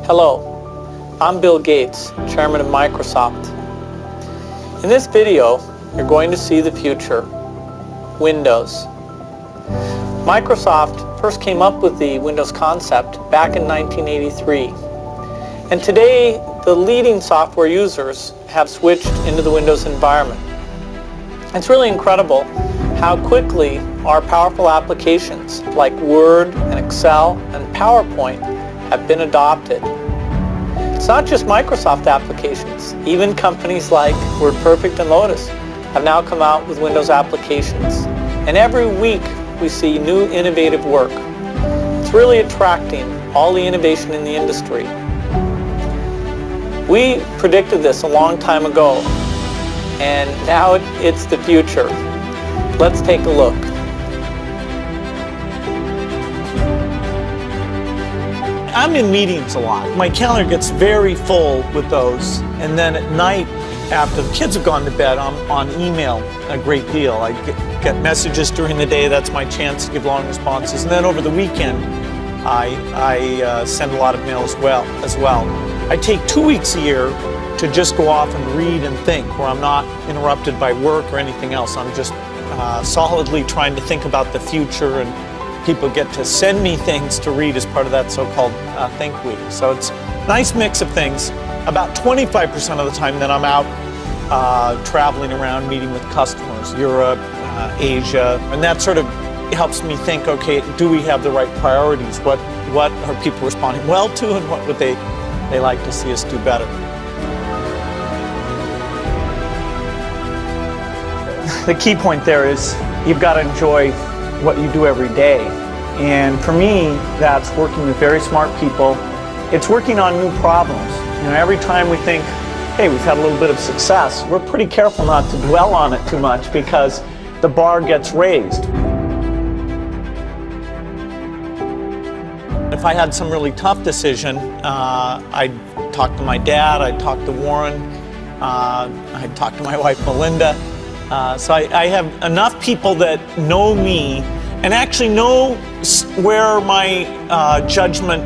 Hello, I'm Bill Gates, Chairman of Microsoft. In this video, you're going to see the future, Windows. Microsoft first came up with the Windows concept back in 1983. And today, the leading software users have switched into the Windows environment. It's really incredible how quickly our powerful applications like Word and Excel and PowerPoint have been adopted. It's not just Microsoft applications. Even companies like WordPerfect and Lotus have now come out with Windows applications. And every week we see new innovative work. It's really attracting all the innovation in the industry. We predicted this a long time ago, and now it's the future. Let's take a look. I'm in meetings a lot. My calendar gets very full with those. And then at night, after the kids have gone to bed, I'm on email a great deal. I get messages during the day. That's my chance to give long responses. And then over the weekend, I send a lot of mail as well. I take 2 weeks a year to just go off and read and think, where I'm not interrupted by work or anything else. I'm just solidly trying to think about the future, and people get to send me things to read as part of that so-called Think Week. So it's a nice mix of things. About 25% of the time that I'm out traveling around, meeting with customers, Europe, Asia, and that sort of helps me think, okay, do we have the right priorities? What are people responding well to, and what would they like to see us do better? The key point there is you've got to enjoy what you do every day. And for me, that's working with very smart people. It's working on new problems. You know, every time we think, hey, we've had a little bit of success, we're pretty careful not to dwell on it too much because the bar gets raised. If I had some really tough decision, I'd talk to my dad, I'd talk to Warren, I'd talk to my wife Melinda. So I have enough people that know me and actually know where my judgment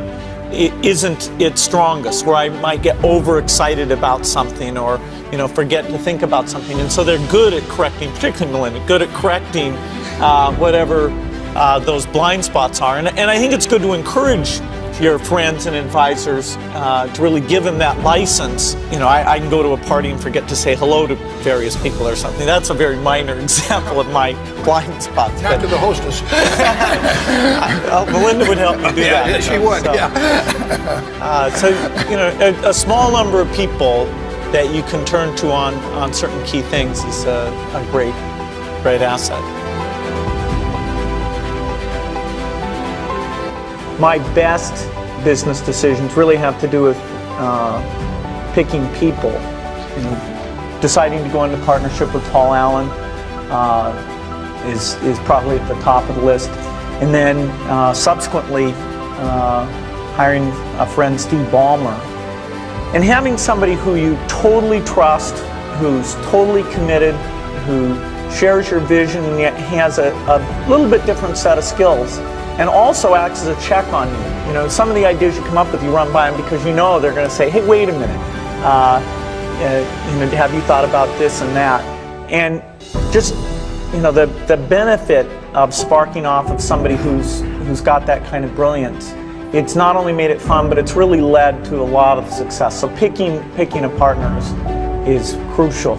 isn't its strongest, where I might get overexcited about something or forget to think about something. And so they're good at correcting, particularly Melinda, good at correcting whatever those blind spots are. And I think it's good to encourage your friends and advisors to really give them that license. I can go to a party and forget to say hello to various people or something. That's a very minor example of my blind spots. Not to the hostess. Melinda would help me do that. Yeah, she would, So, a small number of people that you can turn to on certain key things is a great asset. My best business decisions really have to do with picking people. Deciding to go into partnership with Paul Allen is probably at the top of the list. And then subsequently hiring a friend, Steve Ballmer. And having somebody who you totally trust, who's totally committed, who shares your vision and yet has a little bit different set of skills. And also acts as a check on you. Some of the ideas you come up with, you run by them because they're going to say, hey, wait a minute. Have you thought about this and that? And just, the benefit of sparking off of somebody who's got that kind of brilliance, it's not only made it fun, but it's really led to a lot of success. So picking a partner is crucial.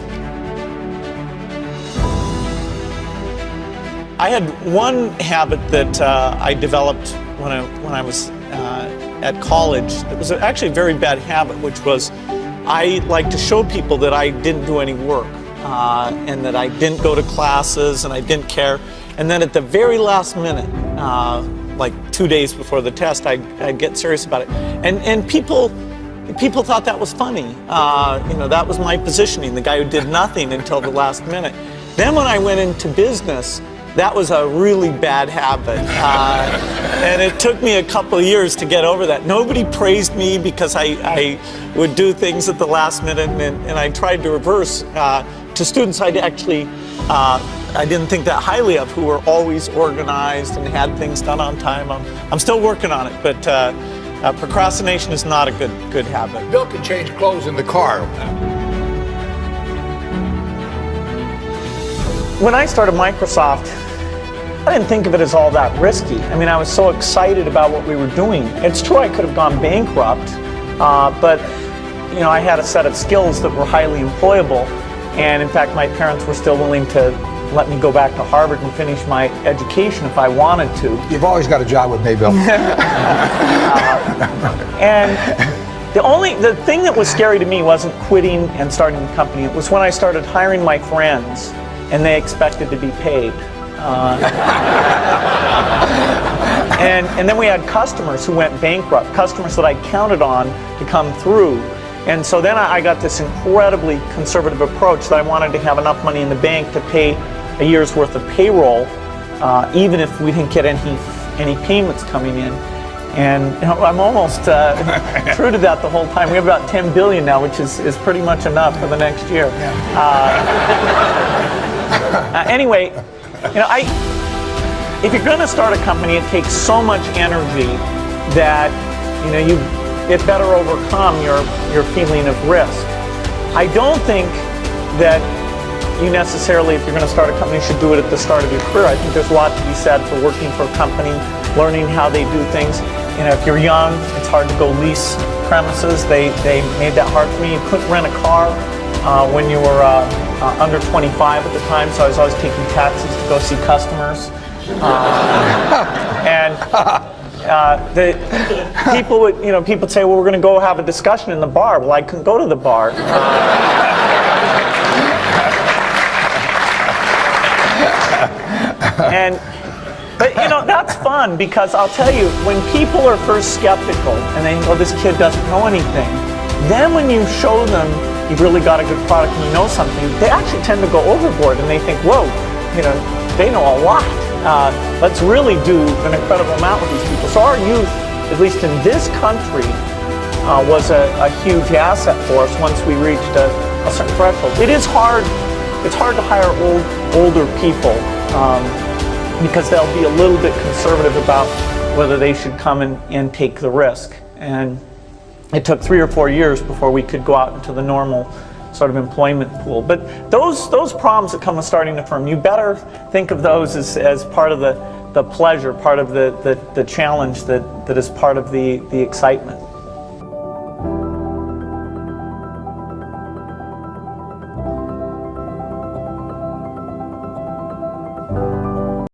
I had one habit that I developed when I was at college. It was actually a very bad habit, which was I like to show people that I didn't do any work and that I didn't go to classes and I didn't care. And then at the very last minute, like 2 days before the test, I'd get serious about it. And people thought that was funny. That was my positioning, the guy who did nothing until the last minute. Then when I went into business, that was a really bad habit, and it took me a couple of years to get over that. Nobody praised me because I would do things at the last minute, and I tried to reverse. To students I didn't think that highly of, who were always organized and had things done on time. I'm still working on it, but Procrastination is not a good habit. Bill can change clothes in the car. When I started Microsoft, I didn't think of it as all that risky. I mean, I was so excited about what we were doing. It's true I could have gone bankrupt, but you know, I had a set of skills that were highly employable, and in fact, my parents were still willing to let me go back to Harvard and finish my education if I wanted to. You've always got a job with me, Bill. And the thing that was scary to me wasn't quitting and starting the company. It was when I started hiring my friends, and they expected to be paid. And then we had customers who went bankrupt, customers that I counted on to come through. And so then I got this incredibly conservative approach that I wanted to have enough money in the bank to pay a year's worth of payroll, even if we didn't get any payments coming in. And you know, I'm almost true to that the whole time. We have about 10 billion now, which is pretty much enough for the next year. Anyway, you know, if you're going to start a company, it takes so much energy that you know it better overcome your feeling of risk. I don't think that you necessarily, if you're going to start a company, should do it at the start of your career. I think there's a lot to be said for working for a company, learning how they do things. You know, if you're young, it's hard to go lease premises. They made that hard for me. You couldn't rent a car when you were under 25 at the time, so I was always taking taxis to go see customers. The people would, you know, people say, well, we're going to go have a discussion in the bar. Well, I couldn't go to the bar. But you know, that's fun, because I'll tell you, when people are first skeptical and they think, oh, this kid doesn't know anything, then when you show them you've really got a good product and you know something, they actually tend to go overboard and they think, whoa, you know, they know a lot. Let's really do an incredible amount with these people. So our youth, at least in this country, was a huge asset for us once we reached a certain threshold. It is hard. It's hard to hire older people because they'll be a little bit conservative about whether they should come and take the risk. And it took 3 or 4 years before we could go out into the normal sort of employment pool. But those problems that come with starting a firm, you better think of those as part of the pleasure, part of the challenge that is part of the excitement.